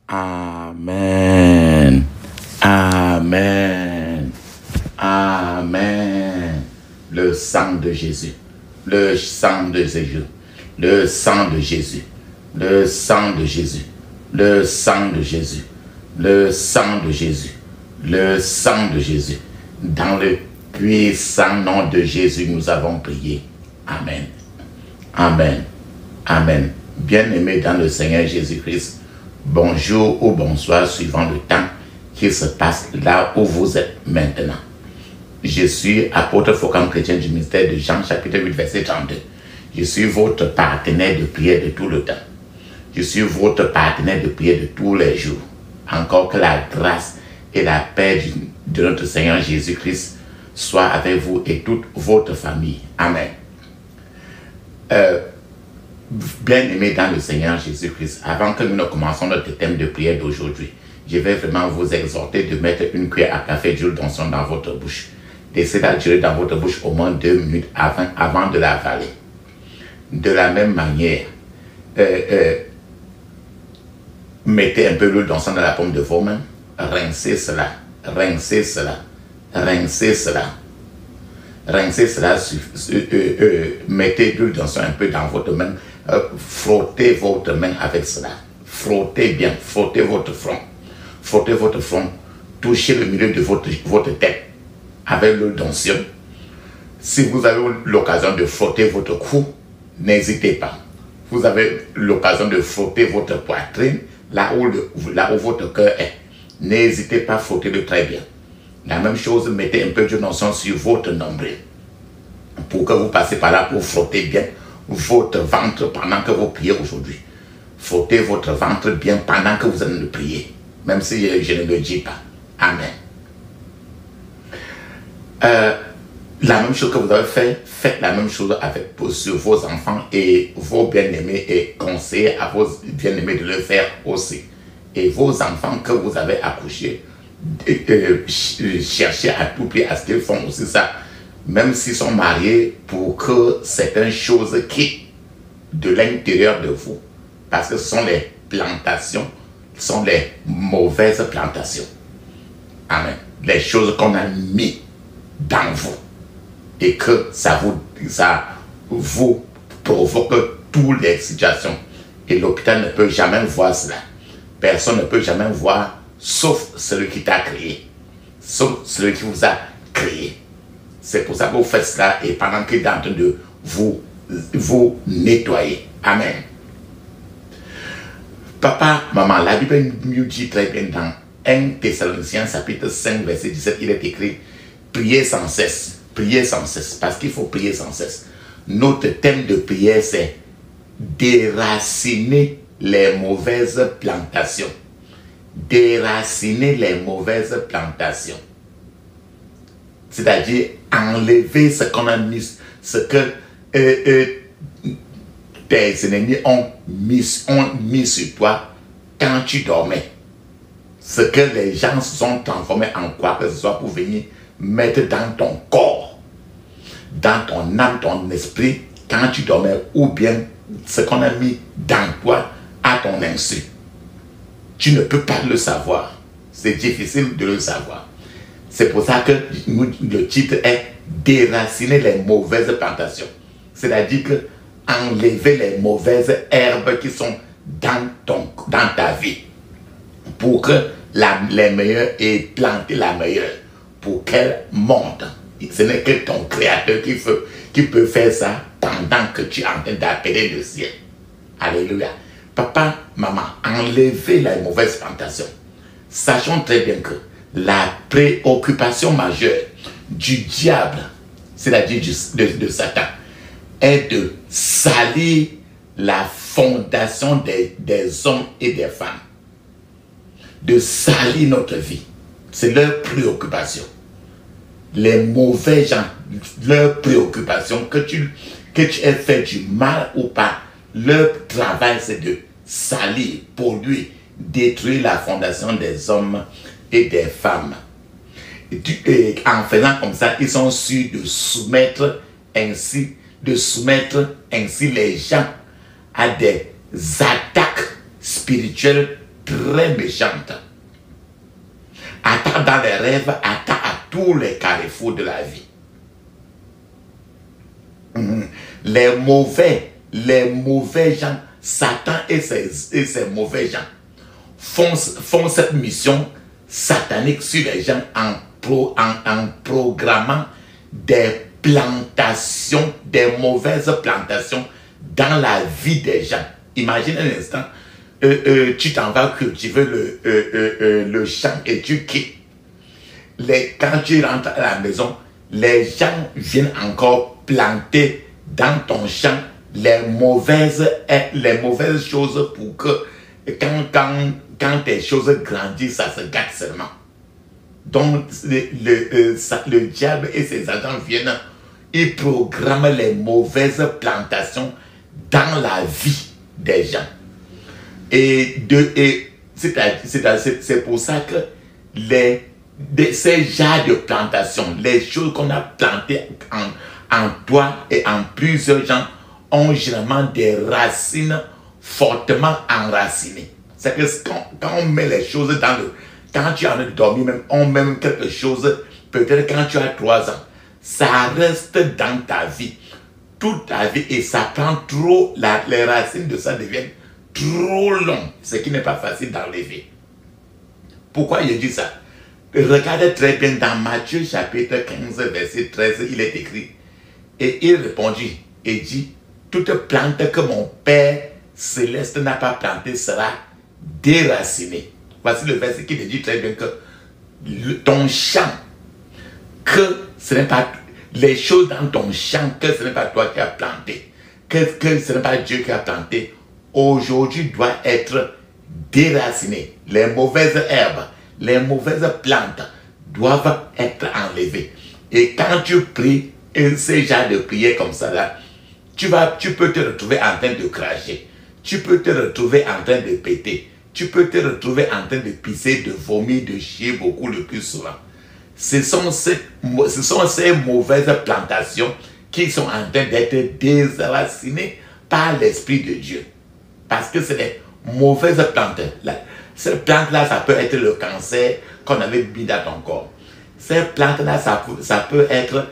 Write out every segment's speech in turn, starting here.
Amen. Amen. Amen. Le sang de Jésus. Le sang de Jésus. Le sang de Jésus. Le sang de Jésus. Le sang de Jésus. Le sang de Jésus. Le sang de Jésus. Dans le puissant nom de Jésus, nous avons prié. Amen. Amen. Amen. Bien-aimés dans le Seigneur Jésus-Christ, bonjour ou bonsoir suivant le temps qui se passe là où vous êtes maintenant. Je suis apôtre Focam chrétien du ministère de Jean, chapitre 8, verset 32. Je suis votre partenaire de prière de tout le temps. Je suis votre partenaire de prière de tous les jours. Encore que la grâce et la paix de notre Seigneur Jésus-Christ soient avec vous et toute votre famille. Amen. Bien-aimés dans le Seigneur Jésus-Christ, avant que nous ne commencions notre thème de prière d'aujourd'hui, je vais vraiment vous exhorter de mettre une cuillère à café d'huile d'onction dans votre bouche. Laissez-la durer dans votre bouche au moins 2 minutes avant de l'avaler. De la même manière, mettez un peu d'huile d'onction dans la paume de vos mains, rincez cela, rincez cela, rincez cela. Rincez cela, mettez de l'huile d'onction un peu dans votre main, frottez votre main avec cela. Frottez bien, frottez votre front. Frottez votre front, touchez le milieu de votre tête avec l'huile d'onction. Si vous avez l'occasion de frotter votre cou, n'hésitez pas. Vous avez l'occasion de frotter votre poitrine, là où votre cœur est. N'hésitez pas à frotter-le très bien. La même chose, mettez un peu d'huile d'onction sur votre nombril pour que vous passez par là pour frotter bien votre ventre pendant que vous priez aujourd'hui. Frottez votre ventre bien pendant que vous allez le prier, même si je ne le dis pas. Amen. La même chose que vous avez fait, faites la même chose sur vos enfants et vos bien-aimés et conseillez à vos bien-aimés de le faire aussi. Et vos enfants que vous avez accouchés, cherchez à tout prix à ce qu'ils font aussi ça, même s'ils sont mariés, pour que certaines choses quittent de l'intérieur de vous, parce que ce sont les plantations, ce sont les mauvaises plantations. Amen. Les choses qu'on a mis dans vous et que ça vous provoque toutes les situations. Et l'hôpital ne peut jamais voir cela. Personne ne peut jamais voir, sauf celui qui t'a créé, sauf celui qui vous a créé. C'est pour ça que vous faites cela et pendant qu'il est en train de vous nettoyer. Amen. Papa, maman, la Bible nous dit très bien dans 1 Thessaloniciens chapitre 5 verset 17, il est écrit priez sans cesse, parce qu'il faut prier sans cesse. Notre thème de prière c'est déraciner les mauvaises plantations. Déraciner les mauvaises plantations. C'est-à-dire enlever ce qu'on a mis, ce que tes ennemis ont mis sur toi quand tu dormais. Ce que les gens se sont transformés en quoi que ce soit pour venir mettre dans ton corps, dans ton âme, ton esprit, quand tu dormais, ou bien ce qu'on a mis dans toi à ton insu. Tu ne peux pas le savoir. C'est difficile de le savoir. C'est pour ça que le titre est déraciner les mauvaises plantations. C'est-à-dire que enlever les mauvaises herbes qui sont dans ta vie pour que les meilleures et planter la meilleure pour qu'elle monte. Ce n'est que ton créateur qui peut faire ça pendant que tu es en train d'appeler le ciel. Alléluia. Papa, maman, enlevez les mauvaises plantations. Sachons très bien que la préoccupation majeure du diable, c'est-à-dire de Satan, est de salir la fondation des hommes et des femmes. De salir notre vie. C'est leur préoccupation. Les mauvais gens, leur préoccupation, que tu aies fait du mal ou pas, leur travail c'est de salir, polluer, détruire la fondation des hommes et des femmes. Et en faisant comme ça, ils sont sûrs de soumettre ainsi, de soumettre ainsi les gens à des attaques spirituelles très méchantes. Attaque dans les rêves, attaque à tous les carrefours de la vie. Les mauvais gens, Satan et ses mauvais gens font cette mission satanique sur les gens en programmant des plantations, des mauvaises plantations dans la vie des gens. Imagine un instant, tu t'en vas cultiver le champ et tu quittes. Quand tu rentres à la maison, les gens viennent encore planter dans ton champ les mauvaises choses pour que quand tes choses grandissent, ça se gâte seulement. Donc le diable et ses agents viennent, ils programment les mauvaises plantations dans la vie des gens. Et c'est pour ça que ces genres de plantations, les choses qu'on a plantées en toi et en plusieurs gens, ont généralement des racines fortement enracinées. C'est que quand on met les choses dans le... Quand tu es en train de dormir, même, on met quelque chose, peut-être quand tu as 3 ans, ça reste dans ta vie, toute ta vie, et ça prend trop, les racines de ça deviennent trop longues, ce qui n'est pas facile d'enlever. Pourquoi il dit ça? Regardez très bien dans Matthieu chapitre 15, verset 13, il est écrit, et il répondit et dit, toute plante que mon Père céleste n'a pas plantée sera déracinée. Voici le verset qui te dit très bien que ton champ, que ce n'est pas les choses dans ton champ, que ce n'est pas toi qui as planté, que ce n'est pas Dieu qui a planté, aujourd'hui doit être déraciné. Les mauvaises herbes, les mauvaises plantes doivent être enlevées. Et quand tu pries ces genres de prières comme ça là, tu peux te retrouver en train de cracher, tu peux te retrouver en train de péter, tu peux te retrouver en train de pisser, de vomir, de chier beaucoup le plus souvent. Ce sont ces mauvaises plantations qui sont en train d'être déracinées par l'Esprit de Dieu. Parce que c'est des mauvaises plantes. Cette plante-là, ça peut être le cancer qu'on avait mis dans ton corps. Cette plante-là, ça peut être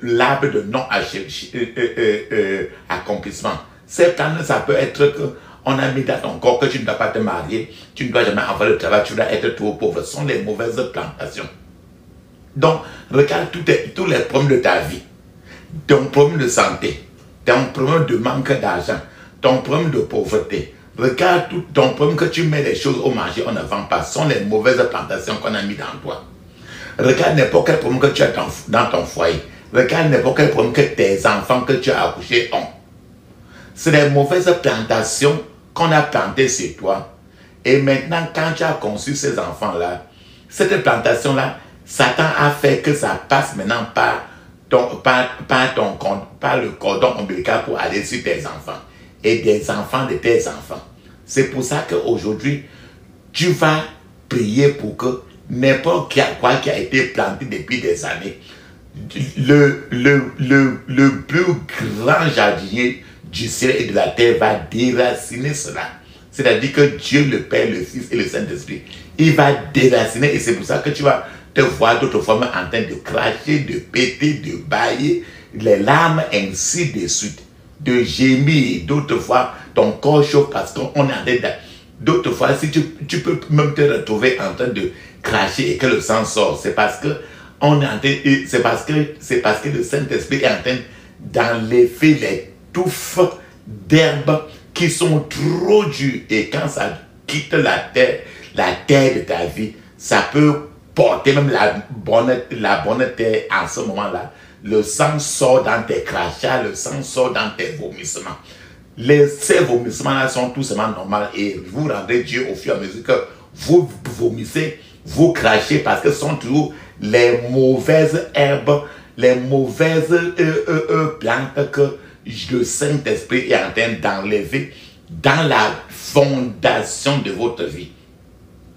l'arbre de non-accomplissement. Cette plante, ça peut être qu'on a mis dans ton corps que tu ne dois pas te marier, tu ne dois jamais avoir le travail, tu dois être trop pauvre. Ce sont les mauvaises plantations. Donc, regarde tous les problèmes de ta vie. Ton problème de santé, ton problème de manque d'argent, ton problème de pauvreté. Regarde tout ton problème que tu mets les choses au marché, on ne vend pas. Ce sont les mauvaises plantations qu'on a mis dans toi. Regarde n'importe quel problème que tu as dans ton foyer. Regarde n'importe quel problème que tes enfants que tu as accouchés ont. C'est les mauvaises plantations qu'on a plantées sur toi. Et maintenant, quand tu as conçu ces enfants-là, cette plantation-là, Satan a fait que ça passe maintenant par le cordon ombilical pour aller sur tes enfants. Et des enfants de tes enfants. C'est pour ça qu'aujourd'hui, tu vas prier pour que n'importe quoi qui a été planté depuis des années, le plus grand jardinier du ciel et de la terre va déraciner cela. C'est-à-dire que Dieu, le Père, le Fils et le Saint-Esprit, il va déraciner, et c'est pour ça que tu vas te voir d'autres fois en train de cracher, de péter, de bailler, les larmes, ainsi de suite, de gémir. D'autres fois, ton corps chauffe parce qu'on est en train de... D'autres fois, si tu peux même te retrouver en train de cracher et que le sang sort, c'est parce que c'est parce que le Saint-Esprit est en train d'enlever les touffes d'herbes qui sont trop dures, et quand ça quitte la terre de ta vie, ça peut porter même la bonne terre. En ce moment-là, le sang sort dans tes crachats, le sang sort dans tes vomissements. Ces vomissements-là sont tout simplement normaux, et vous rendez Dieu au fur et à mesure que vous vomissez, vous crachez, parce que ce sont toujours les mauvaises herbes, les mauvaises plantes que le Saint-Esprit est en train d'enlever dans la fondation de votre vie.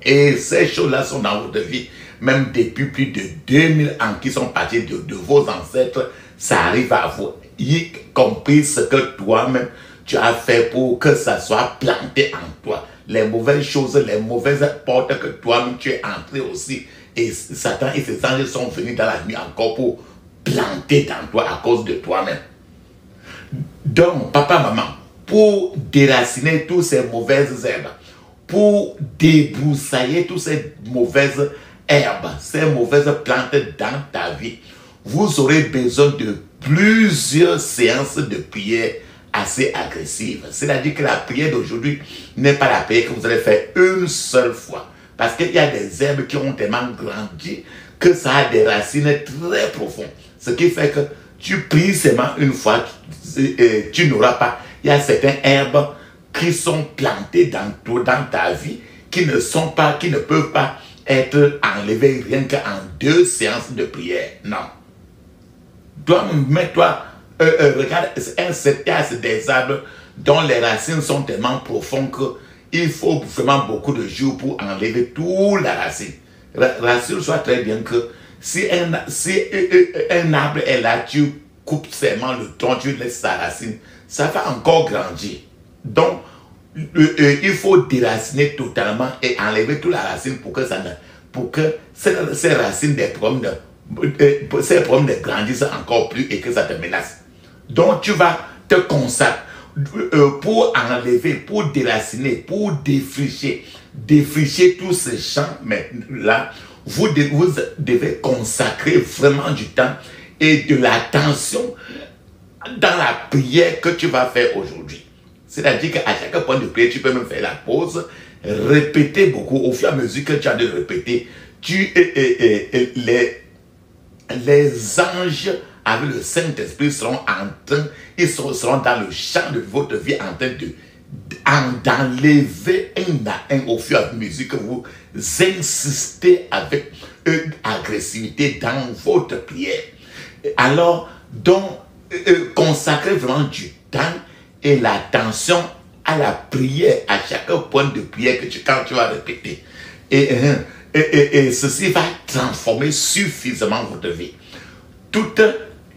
Et ces choses-là sont dans votre vie, même depuis plus de 2000 ans qui sont partis de vos ancêtres, ça arrive à vous, y compris ce que toi-même tu as fait pour que ça soit planté en toi. Les mauvaises choses, les mauvaises portes que toi-même tu es entré aussi. Et Satan et ses anges sont venus dans la nuit encore pour planter dans toi à cause de toi-même. Donc, papa, maman, pour déraciner toutes ces mauvaises herbes, pour débroussailler toutes ces mauvaises herbes, ces mauvaises plantes dans ta vie, vous aurez besoin de plusieurs séances de prière assez agressives. C'est-à-dire que la prière d'aujourd'hui n'est pas la prière que vous allez faire une seule fois. Parce qu'il y a des herbes qui ont tellement grandi que ça a des racines très profondes. Ce qui fait que tu pries seulement une fois, tu n'auras pas. Il y a certaines herbes qui sont plantées dans ta vie, qui ne peuvent pas être enlevées rien qu'en 2 séances de prière. Non. Mets-toi, regarde, il y a des arbres dont les racines sont tellement profondes qu'il faut vraiment beaucoup de jours pour enlever toute la racine. Rassure-toi très bien que si un arbre est là, tu coupes seulement le tronc, tu laisses sa racine, ça va encore grandir. Donc, il faut déraciner totalement et enlever toute la racine pour que ces racines des problèmes ne grandissent encore plus et que ça te menace. Donc, tu vas te consacrer pour enlever, pour déraciner, pour défricher tous ces champs. Mais là, vous devez consacrer vraiment du temps et de l'attention dans la prière que tu vas faire aujourd'hui. C'est-à-dire qu'à chaque point de prière, tu peux même faire la pause, répéter beaucoup. Au fur et à mesure que tu as de répéter, les anges avec le Saint-Esprit seront seront dans le champ de votre vie en train d'enlever un à un au fur et à mesure que vous insistez avec agressivité dans votre prière. Alors, donc, consacrez vraiment du temps et l'attention à la prière, à chaque point de prière quand tu vas répéter. Et ceci va transformer suffisamment votre vie. Toutes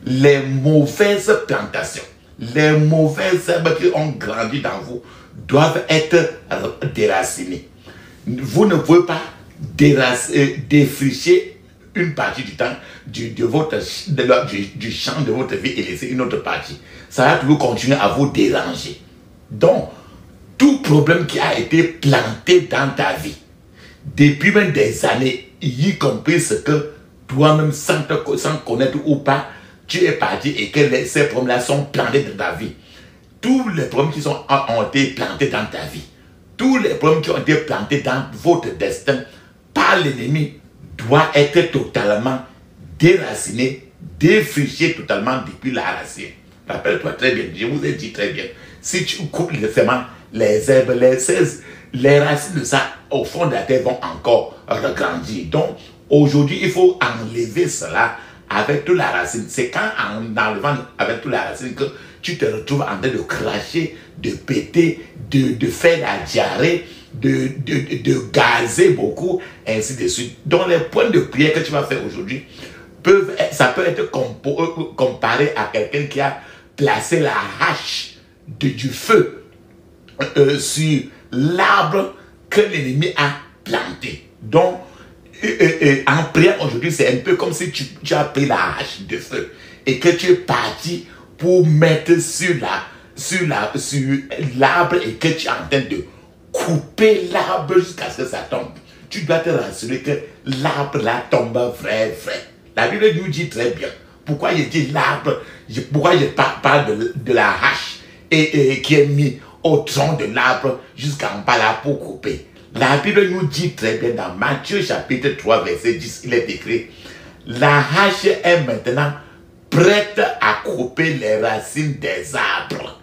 les mauvaises plantations, les mauvaises herbes qui ont grandi dans vous doivent être déracinées. Vous ne pouvez pas défricher une partie du temps du champ de votre vie et laisser une autre partie. Ça va toujours continuer à vous déranger. Donc, tout problème qui a été planté dans ta vie, depuis même des années, y compris ce que toi-même, sans connaître ou pas, tu es parti et que ces problèmes-là sont plantés dans ta vie. Tous les problèmes qui ont été plantés dans ta vie, tous les problèmes qui ont été plantés dans votre destin par l'ennemi doivent être totalement déracinés, défrichés totalement depuis la racine. Rappelle-toi très bien, je vous ai dit très bien, si tu coupes les herbes, les racines de ça au fond de la terre vont encore regrandir. Donc, aujourd'hui, il faut enlever cela avec toute la racine. C'est quand en enlevant avec toute la racine que tu te retrouves en train de cracher, de péter, de faire la diarrhée, de gazer beaucoup, ainsi de suite. Donc, les points de prière que tu vas faire aujourd'hui, ça peut être comparé à quelqu'un qui a placé la hache du feu sur l'arbre que l'ennemi a planté. Donc, en prière aujourd'hui, c'est un peu comme si tu as pris la hache de feu et que tu es parti pour mettre sur l'arbre et que tu es en train de couper l'arbre jusqu'à ce que ça tombe. Tu dois te rassurer que l'arbre là tombe vrai. La Bible nous dit très bien. Pourquoi il dit l'arbre, pourquoi je parle de la hache et qui est mis au tronc de l'arbre jusqu'en bas là pour couper. La Bible nous dit très bien dans Matthieu chapitre 3 verset 10, il est écrit: la hache est maintenant prête à couper les racines des arbres.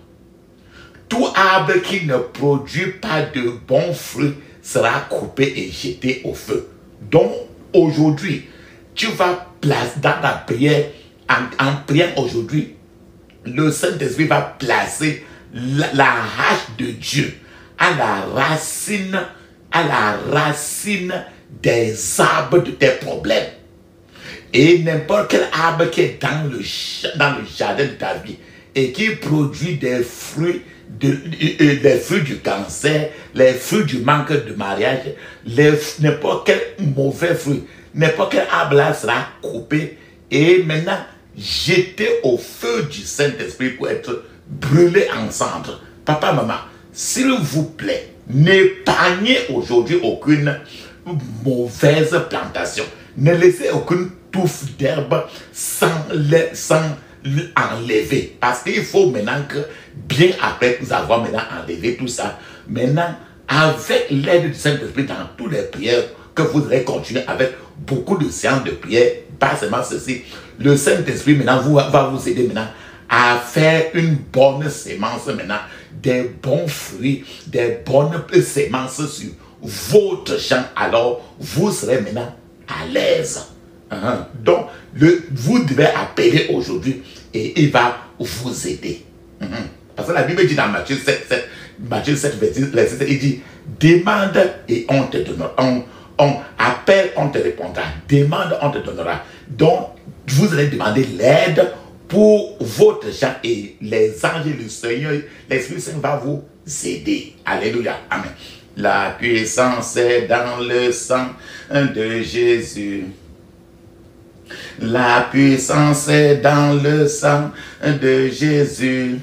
Tout arbre qui ne produit pas de bons fruits sera coupé et jeté au feu. Donc aujourd'hui, tu vas placer dans ta prière, en priant aujourd'hui, le Saint-Esprit va placer la hache de Dieu à la racine des arbres de tes problèmes. Et n'importe quel arbre qui est dans le jardin de ta vie et qui produit des fruits, les fruits du cancer, les fruits du manque de mariage, n'importe quel mauvais fruit, n'importe quel arbre là sera coupé et maintenant jeté au feu du Saint-Esprit pour être brûlé en cendres. Papa, maman, s'il vous plaît, n'épargnez aujourd'hui aucune mauvaise plantation. Ne laissez aucune touffe d'herbe sans enlever. Parce qu'il faut maintenant que, bien après nous avoir maintenant enlevé tout ça, maintenant, avec l'aide du Saint-Esprit dans toutes les prières, que vous allez continuer avec beaucoup de séances de prière, pas seulement ceci, le Saint-Esprit maintenant va vous aider maintenant à faire une bonne sémence maintenant, des bons fruits, des bonnes sémences sur votre champ. Alors, vous serez maintenant à l'aise. Donc, vous devez appeler aujourd'hui et il va vous aider. Parce que la Bible dit dans Matthieu 7, verset 7, il dit, demande et on te donnera. On appelle, on te répondra. Demande, on te donnera. Donc, vous allez demander l'aide pour votre champ et les anges et le Seigneur, l'Esprit Saint va vous aider. Alléluia. Amen. La puissance est dans le sang de Jésus. La puissance est dans le sang de Jésus.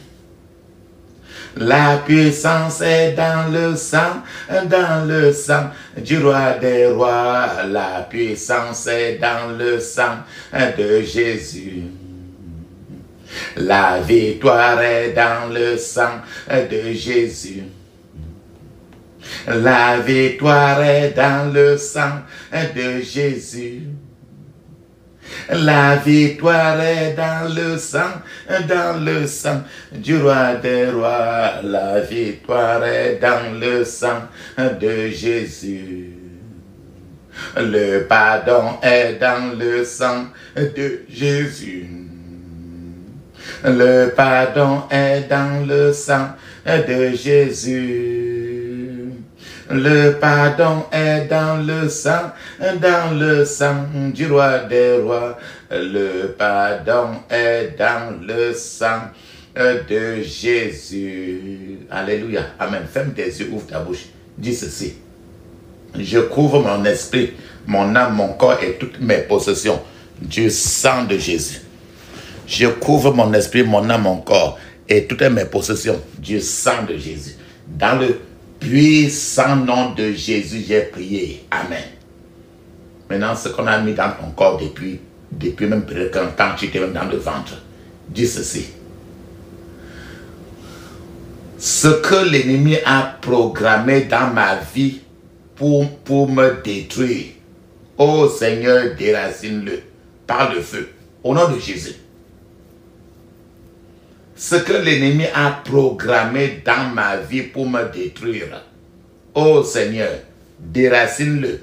La puissance est dans le sang du roi des rois. La puissance est dans le sang de Jésus. La victoire est dans le sang de Jésus. La victoire est dans le sang de Jésus. La victoire est dans le sang du roi des rois. La victoire est dans le sang de Jésus. Le pardon est dans le sang de Jésus. Le pardon est dans le sang de Jésus. Le pardon est dans le sang du roi des rois. Le pardon est dans le sang de Jésus. Alléluia. Amen. Ferme tes yeux, ouvre ta bouche. Dis ceci. Je couvre mon esprit, mon âme, mon corps et toutes mes possessions du sang de Jésus. Je couvre mon esprit, mon âme, mon corps et toutes mes possessions du sang de Jésus. Dans le puissant nom de Jésus, j'ai prié. Amen. Maintenant, ce qu'on a mis dans ton corps depuis même quand tu étais même dans le ventre, dis ceci. Ce que l'ennemi a programmé dans ma vie pour me détruire, ô Seigneur, déracine-le par le feu, au nom de Jésus. Ce que l'ennemi a programmé dans ma vie pour me détruire, ô Seigneur, déracine-le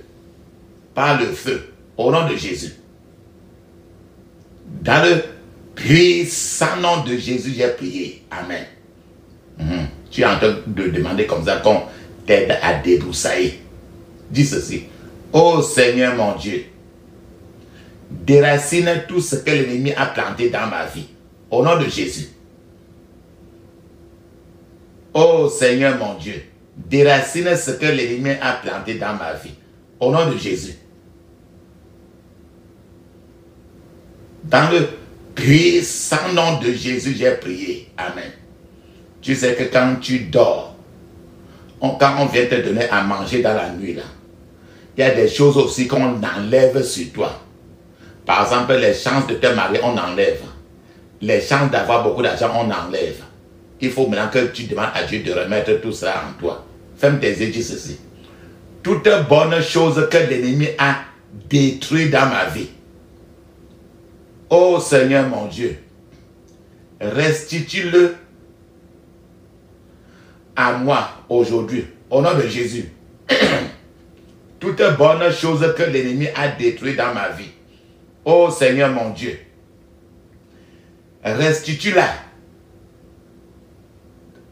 par le feu, au nom de Jésus. Dans le puissant nom de Jésus, j'ai prié. Amen. Tu es en train de demander comme ça qu'on t'aide à débroussailler. Dis ceci. Ô Seigneur mon Dieu, déracine tout ce que l'ennemi a planté dans ma vie, au nom de Jésus. Ô Seigneur mon Dieu, déracine ce que l'ennemi a planté dans ma vie, au nom de Jésus. Dans le puissant nom de Jésus, j'ai prié. Amen. Tu sais que quand tu dors, quand on vient te donner à manger dans la nuit, là, il y a des choses aussi qu'on enlève sur toi. Par exemple, les chances de te marier, on enlève. Les chances d'avoir beaucoup d'argent, on enlève. Il faut maintenant que tu demandes à Dieu de remettre tout ça en toi. Ferme tes yeux, dis ceci. Toute bonne chose que l'ennemi a détruite dans ma vie, ô Seigneur mon Dieu, restitue-le à moi aujourd'hui, au nom de Jésus. Toute bonne chose que l'ennemi a détruite dans ma vie, ô Seigneur mon Dieu, restitue-la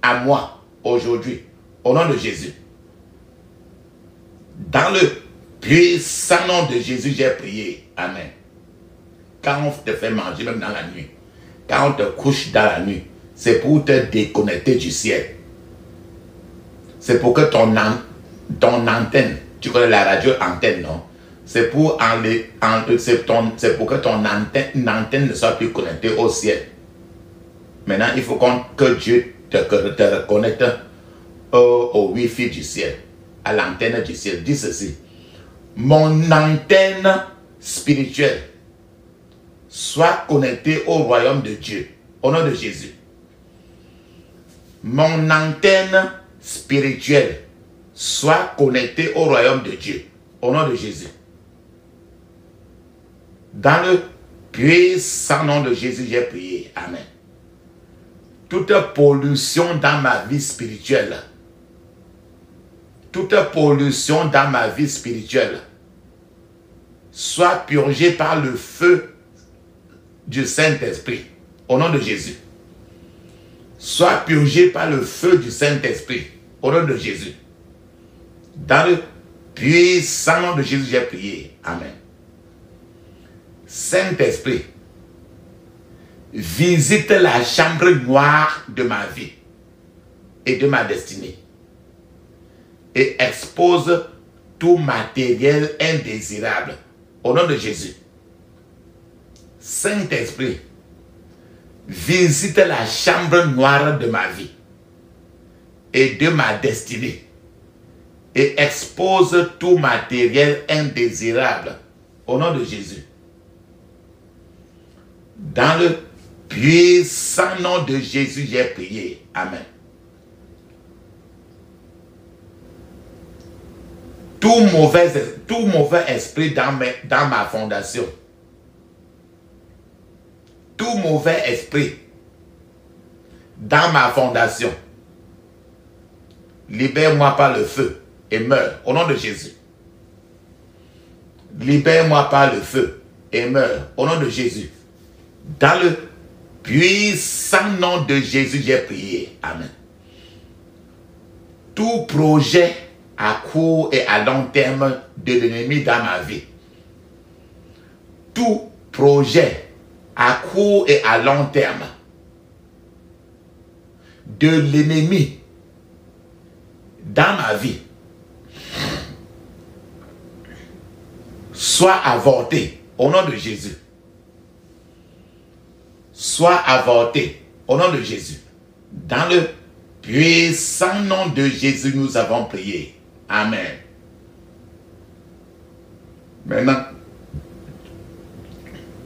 à moi aujourd'hui, au nom de Jésus. Dans le puissant nom de Jésus, j'ai prié. Amen. Quand on te fait manger, même dans la nuit, quand on te couche dans la nuit, c'est pour te déconnecter du ciel. C'est pour que ton antenne, tu connais la radio antenne, non? C'est pour que ton antenne ne soit plus connectée au ciel. Maintenant, il faut que Dieu te reconnecte au Wi-Fi du ciel, à l'antenne du ciel. Dis ceci: mon antenne spirituelle soit connectée au royaume de Dieu, au nom de Jésus. Mon antenne spirituelle soit connectée au royaume de Dieu, au nom de Jésus. Dans le puissant nom de Jésus, j'ai prié. Amen. Toute pollution dans ma vie spirituelle, soit purgée par le feu du Saint-Esprit, au nom de Jésus. Soit purgée par le feu du Saint-Esprit, au nom de Jésus. Dans le puissant nom de Jésus, j'ai prié. Amen. Saint-Esprit, visite la chambre noire de ma vie et de ma destinée et expose tout matériel indésirable au nom de Jésus. Saint-Esprit, visite la chambre noire de ma vie et de ma destinée et expose tout matériel indésirable au nom de Jésus. Dans le puissant nom de Jésus, j'ai prié. Amen. Tout mauvais esprit dans ma fondation, tout mauvais esprit dans ma fondation, libère-moi par le feu et meurs au nom de Jésus. Libère-moi par le feu et meurs au nom de Jésus. Dans le puissant nom de Jésus, j'ai prié. Amen. Tout projet à court et à long terme de l'ennemi dans ma vie, tout projet à court et à long terme de l'ennemi dans ma vie, soit avorté au nom de Jésus. Soit avorté au nom de Jésus. Dans le puissant nom de Jésus, nous avons prié. Amen. Maintenant,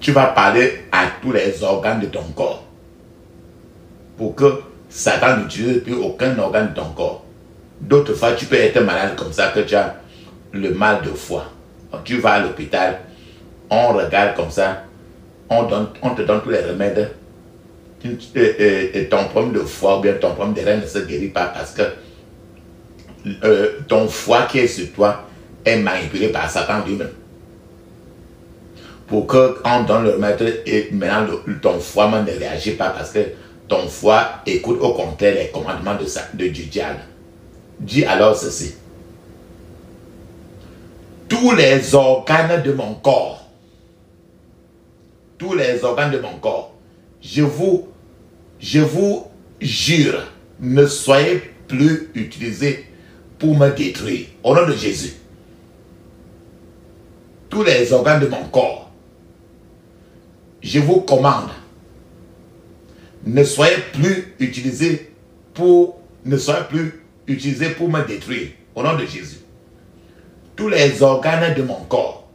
tu vas parler à tous les organes de ton corps pour que Satan n'utilise plus aucun organe de ton corps. D'autres fois, tu peux être malade comme ça, que tu as le mal de foie. Tu vas à l'hôpital, on regarde comme ça, on te donne tous les remèdes. Et ton problème de foie ou bien ton problème de rein ne se guérit pas parce que ton foie qui est sur toi est manipulé par Satan lui-même. Pour qu'on donne le remède et maintenant ton foie ne réagit pas parce que ton foie écoute au contraire les commandements du diable. Dis alors ceci: tous les organes de mon corps, je vous jure, ne soyez plus utilisés pour me détruire. Au nom de Jésus. Tous les organes de mon corps, je vous commande, ne soyez plus utilisés pour me détruire. Au nom de Jésus. Tous les organes de mon corps,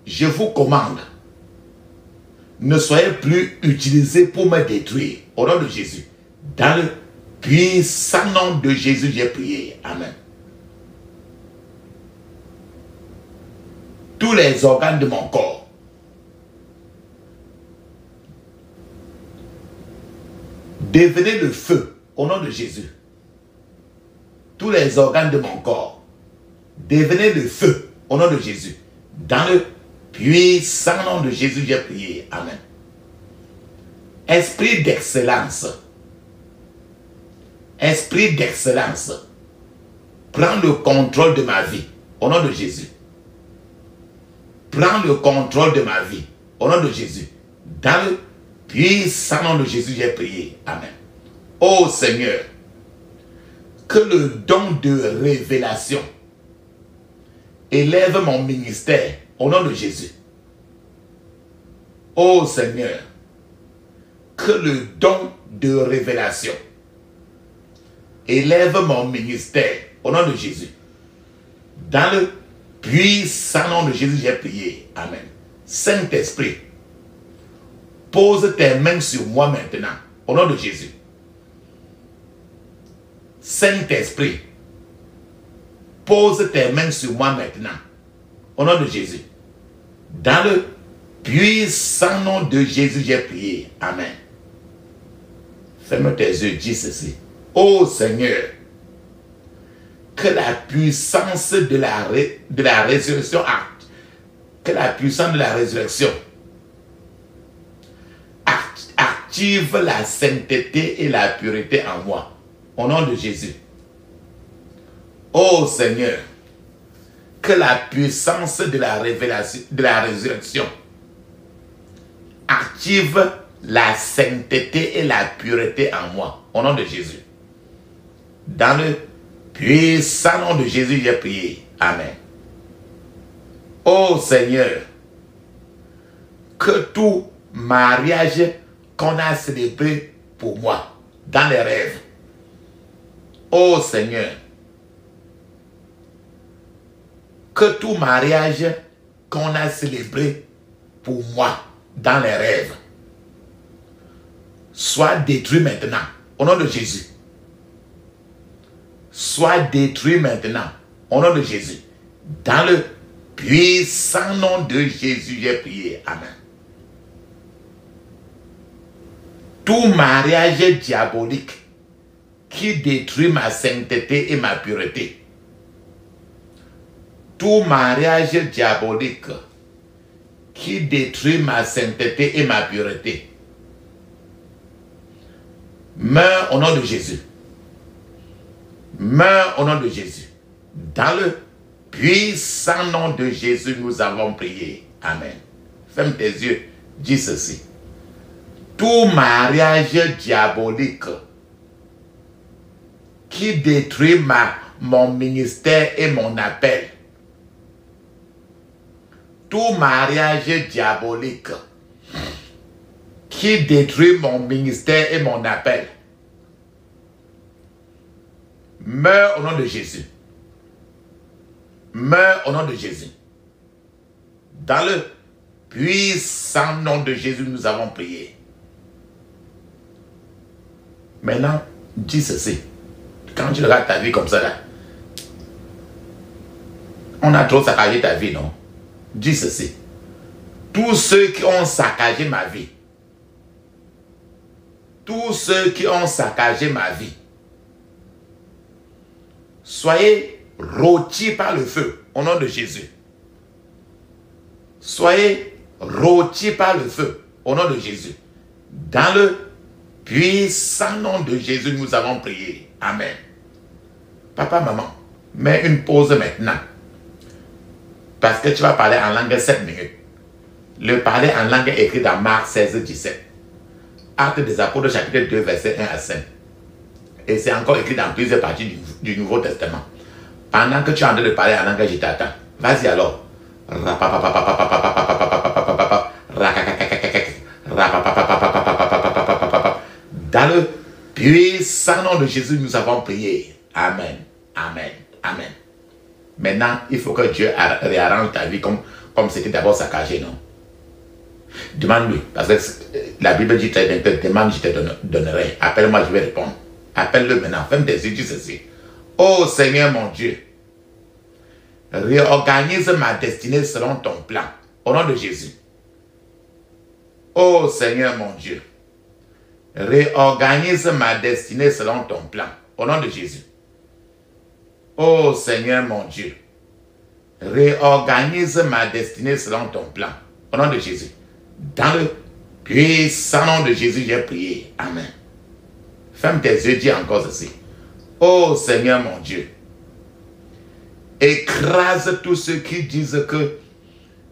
je vous commande, ne soyez plus utilisés pour me détruire. Au nom de Jésus. Dans le puissant nom de Jésus, j'ai prié. Amen. Tous les organes de mon corps, devenez le feu. Au nom de Jésus. Tous les organes de mon corps, devenez le feu. Au nom de Jésus. Dans le puissant nom de Jésus, j'ai prié. Amen. Esprit d'excellence. Esprit d'excellence. Prends le contrôle de ma vie. Au nom de Jésus. prends le contrôle de ma vie. Au nom de Jésus. Dans le puissant nom de Jésus, j'ai prié. Amen. Oh Seigneur, que le don de révélation élève mon ministère au nom de Jésus. Oh Seigneur, que le don de révélation élève mon ministère au nom de Jésus. Dans le puissant nom de Jésus, j'ai prié. Amen. Saint-Esprit, pose tes mains sur moi maintenant, au nom de Jésus. Saint-Esprit, pose tes mains sur moi maintenant, au nom de Jésus. Dans le puissant nom de Jésus, j'ai prié. Amen. Ferme tes yeux, dis ceci. Ô Seigneur, que la puissance de la résurrection active la sainteté et la pureté en moi. Au nom de Jésus. Ô Seigneur, que la puissance de la résurrection active la sainteté et la pureté en moi. Au nom de Jésus. Dans le puissant nom de Jésus, j'ai prié. Amen. Ô Seigneur, que tout mariage qu'on a célébré pour moi, dans les rêves, ô Seigneur, que tout mariage qu'on a célébré pour moi, dans les rêves, soit détruit maintenant, au nom de Jésus. Soit détruit maintenant, au nom de Jésus. Dans le puissant nom de Jésus, j'ai prié. Amen. Tout mariage diabolique qui détruit ma sainteté et ma pureté. Tout mariage diabolique qui détruit ma sainteté et ma pureté. Meurs au nom de Jésus. Meurs au nom de Jésus. Dans le puissant nom de Jésus, nous avons prié. Amen. Ferme tes yeux. Dis ceci. Tout mariage diabolique qui détruit mon ministère et mon appel. Tout mariage diabolique qui détruit mon ministère et mon appel. Meurs au nom de Jésus. Meurs au nom de Jésus. Dans le puissant nom de Jésus, nous avons prié. Maintenant, dis ceci. Quand tu regardes ta vie comme ça, là, on a trop saccagé ta vie, non? Dis ceci. Tous ceux qui ont saccagé ma vie, tous ceux qui ont saccagé ma vie, soyez rôtis par le feu, au nom de Jésus. Soyez rôtis par le feu, au nom de Jésus. Dans le puissant nom de Jésus, nous avons prié. Amen. Papa, maman, mets une pause maintenant. Parce que tu vas parler en langue 7 minutes. Le parler en langue est écrit dans Marc 16, 17. Actes des Apôtres, chapitre 2, verset 1 à 5. Et c'est encore écrit dans plusieurs parties du Nouveau Testament. Pendant que tu es en train de parler en langue, je t'attends. Vas-y alors. Dans le puissant nom de Jésus, nous avons prié. Amen. Amen. Amen. Maintenant, il faut que Dieu réarrange ta vie comme c'était d'abord saccagé, non? Demande-lui. Parce que la Bible dit très bien que demande, je te donnerai. Appelle-moi, je vais répondre. Appelle-le maintenant. Ferme tes yeux, dis ceci. Oh Seigneur mon Dieu, réorganise ma destinée selon ton plan. Au nom de Jésus. Oh Seigneur mon Dieu, réorganise ma destinée selon ton plan. Au nom de Jésus. Oh Seigneur mon Dieu, réorganise ma destinée selon ton plan. Au nom de Jésus. Dans le puissant nom de Jésus, j'ai prié. Amen. Ferme tes yeux, dis encore ceci. Oh Seigneur mon Dieu, écrase tous ceux qui disent que